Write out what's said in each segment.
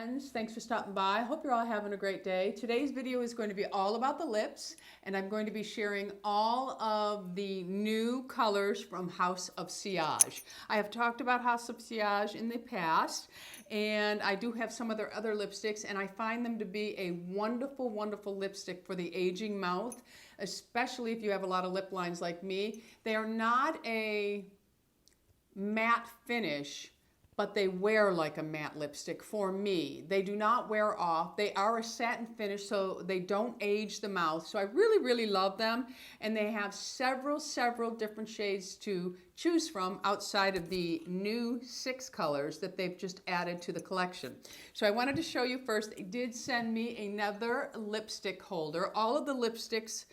friends, thanks for stopping by. I hope you're all having a great day. Today's video is going to be all about the lips, and I'm going to be sharing all of the new colors from House of Sillage. I have talked about House of Sillage in the past, and I do have some of their other lipsticks, and I find them to be a wonderful, wonderful lipstick for the aging mouth, especially if you have a lot of lip lines like me. They are not a matte finish, but they wear like a matte lipstick for me. They do not wear off. They are a satin finish, so they don't age the mouth. So I really, really love them. And they have several different shades to choose from outside of the new 6 colors that they've just added to the collection. So I wanted to show you first, they did send me another lipstick holder. All of the lipsticks,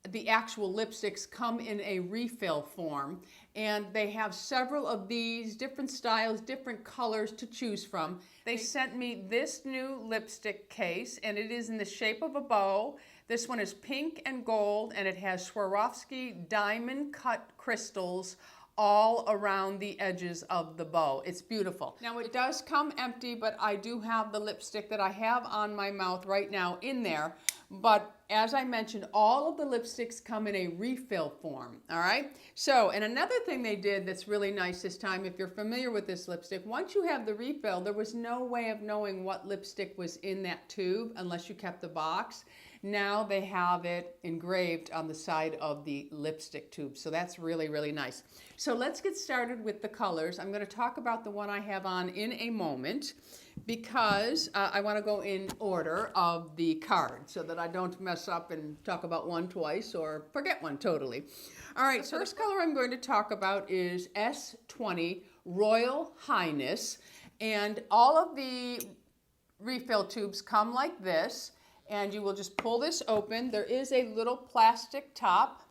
the actual lipsticks, come in a refill form, and they have several of these different styles, different colors to choose from. They sent me this new lipstick case, and it is in the shape of a bow. This one is pink and gold, and it has Swarovski diamond cut crystals all around the edges of the bow. It's beautiful. Now it does come empty, but I do have the lipstick that I have on my mouth right now in there. But as I mentioned, all of the lipsticks come in a refill form, all right? So, and another thing they did that's really nice this time, if you're familiar with this lipstick, once you have the refill, there was no way of knowing what lipstick was in that tube unless you kept the box. Now they have it engraved on the side of the lipstick tube, so that's really, really nice. So let's get started with the colors. I'm going to talk about the one I have on in a moment, because I want to go in order of the card so that I don't mess up and talk about one twice or forget one totally. All right, so first color I'm going to talk about is S20 Royal Highness, and all of the refill tubes come like this, and you will just pull this open. There is a little plastic top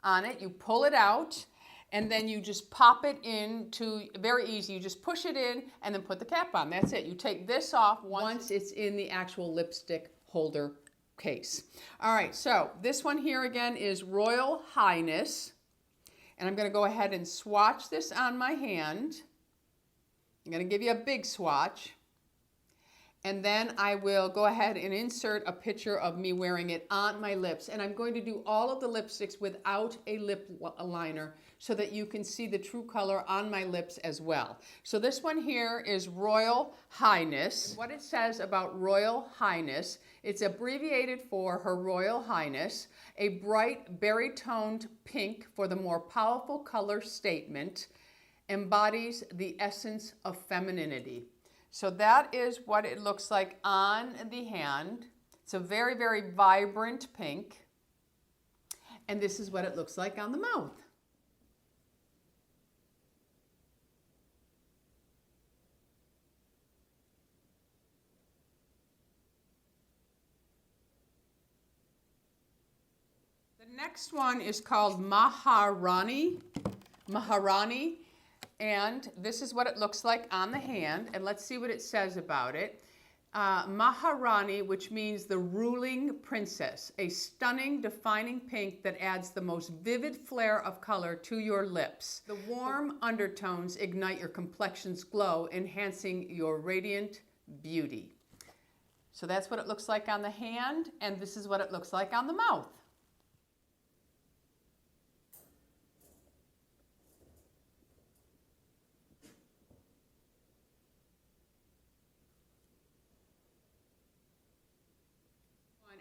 on it. You pull it out, and then you just pop it into, very easy, you just push it in and then put the cap on. That's it. You take this off once it's in the actual lipstick holder case. All right, so this one here again is Royal Highness, and I'm going to go ahead and swatch this on my hand. I'm going to give you a big swatch, and then I will go ahead and insert a picture of me wearing it on my lips. And I'm going to do all of the lipsticks without a lip liner so that you can see the true color on my lips as well. So this one here is Royal Highness. And what it says about Royal Highness, it's abbreviated for Her Royal Highness, a bright berry-toned pink for the more powerful color statement, embodies the essence of femininity. So that is what it looks like on the hand. It's a very, very vibrant pink. And this is what it looks like on the mouth. The next one is called Maharani. And this is what it looks like on the hand, and let's see what it says about it. Maharani, which means the ruling princess, a stunning, defining pink that adds the most vivid flare of color to your lips. The warm undertones ignite your complexion's glow, enhancing your radiant beauty. So that's what it looks like on the hand, and this is what it looks like on the mouth.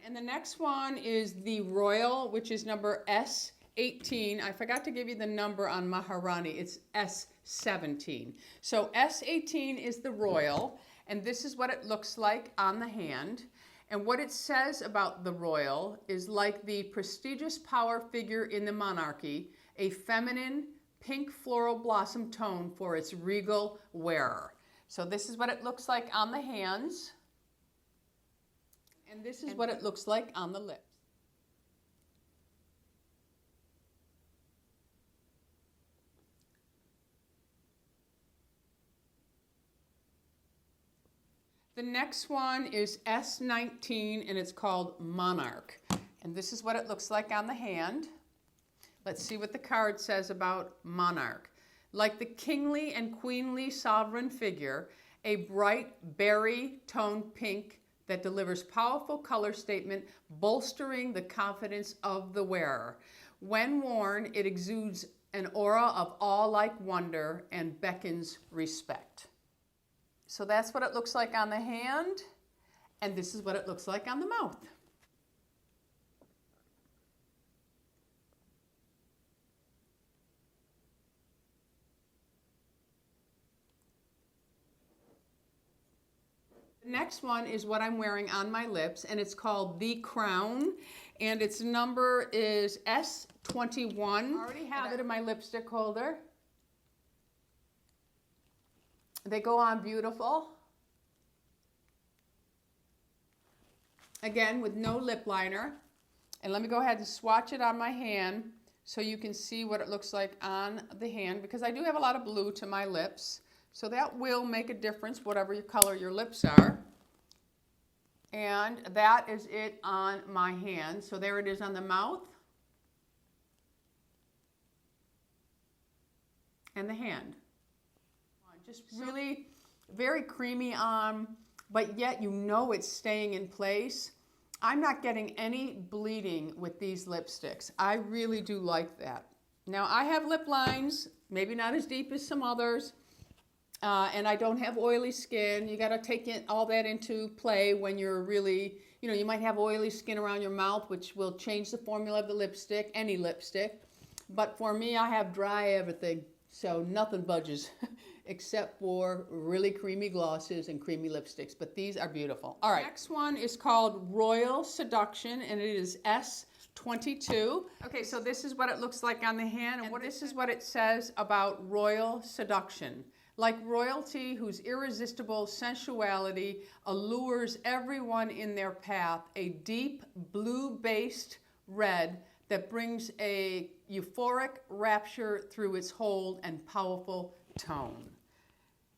And the next one is the Royal, which is number S18. I forgot to give you the number on Maharani. It's S17. So S18 is the Royal, and this is what it looks like on the hand. And what it says about the Royal is like the prestigious power figure in the monarchy, a feminine pink floral blossom tone for its regal wearer. So this is what it looks like on the hands. And this is what it looks like on the lips. The next one is S19, and it's called Monarch. And this is what it looks like on the hand. Let's see what the card says about Monarch. Like the kingly and queenly sovereign figure, a bright berry tone pink that delivers powerful color statement, bolstering the confidence of the wearer. When worn, it exudes an aura of awe-like wonder and beckons respect. So that's what it looks like on the hand, and this is what it looks like on the mouth. The next one is what I'm wearing on my lips, and it's called The Crown, and its number is S21. I already have it in my lipstick holder. They go on beautiful. Again, with no lip liner. And let me go ahead and swatch it on my hand so you can see what it looks like on the hand, because I do have a lot of blue to my lips. So that will make a difference, whatever color your lips are. And that is it on my hand. So there it is on the mouth and the hand. Just really very creamy on, but yet you know it's staying in place. I'm not getting any bleeding with these lipsticks. I really do like that. Now I have lip lines, maybe not as deep as some others, and I don't have oily skin. You got to take all that into play when you're really, you might have oily skin around your mouth, which will change the formula of the lipstick, any lipstick. But for me, I have dry everything, so nothing budges. Except for really creamy glosses and creamy lipsticks, but these are beautiful. All right, next one is called Royal Seduction, and it is S22. Okay, so this is what it looks like on the hand, and this is what it says about Royal Seduction. Like royalty whose irresistible sensuality allures everyone in their path, a deep blue-based red that brings a euphoric rapture through its hold and powerful tone.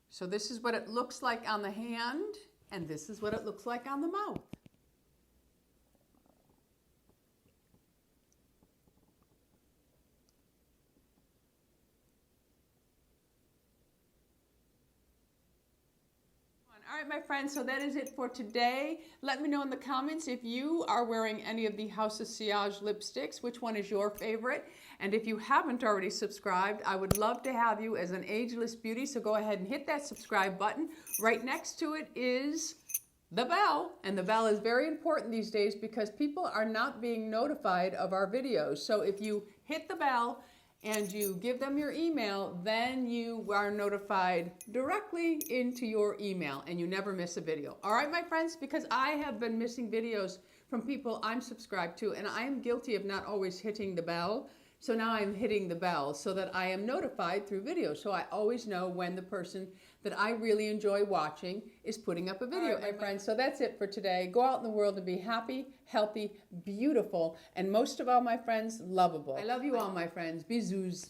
So this is what it looks like on the hand, and this is what it looks like on the mouth. All right, my friends, so that is it for today. Let me know in the comments if you are wearing any of the House of Sillage lipsticks, which one is your favorite. And if you haven't already subscribed, I would love to have you as an ageless beauty, so go ahead and hit that subscribe button. Right next to it is the bell, and the bell is very important these days because people are not being notified of our videos. So if you hit the bell and you give them your email, then you are notified directly into your email and you never miss a video. All right, my friends, because I have been missing videos from people I'm subscribed to, and I am guilty of not always hitting the bell. So now I'm hitting the bell so that I am notified through videos. So I always know when the person that I really enjoy watching is putting up a video. All right, my friends, so that's it for today. Go out in the world and be happy, healthy, beautiful, and most of all, my friends, lovable. I love you all, my friends. Bisous.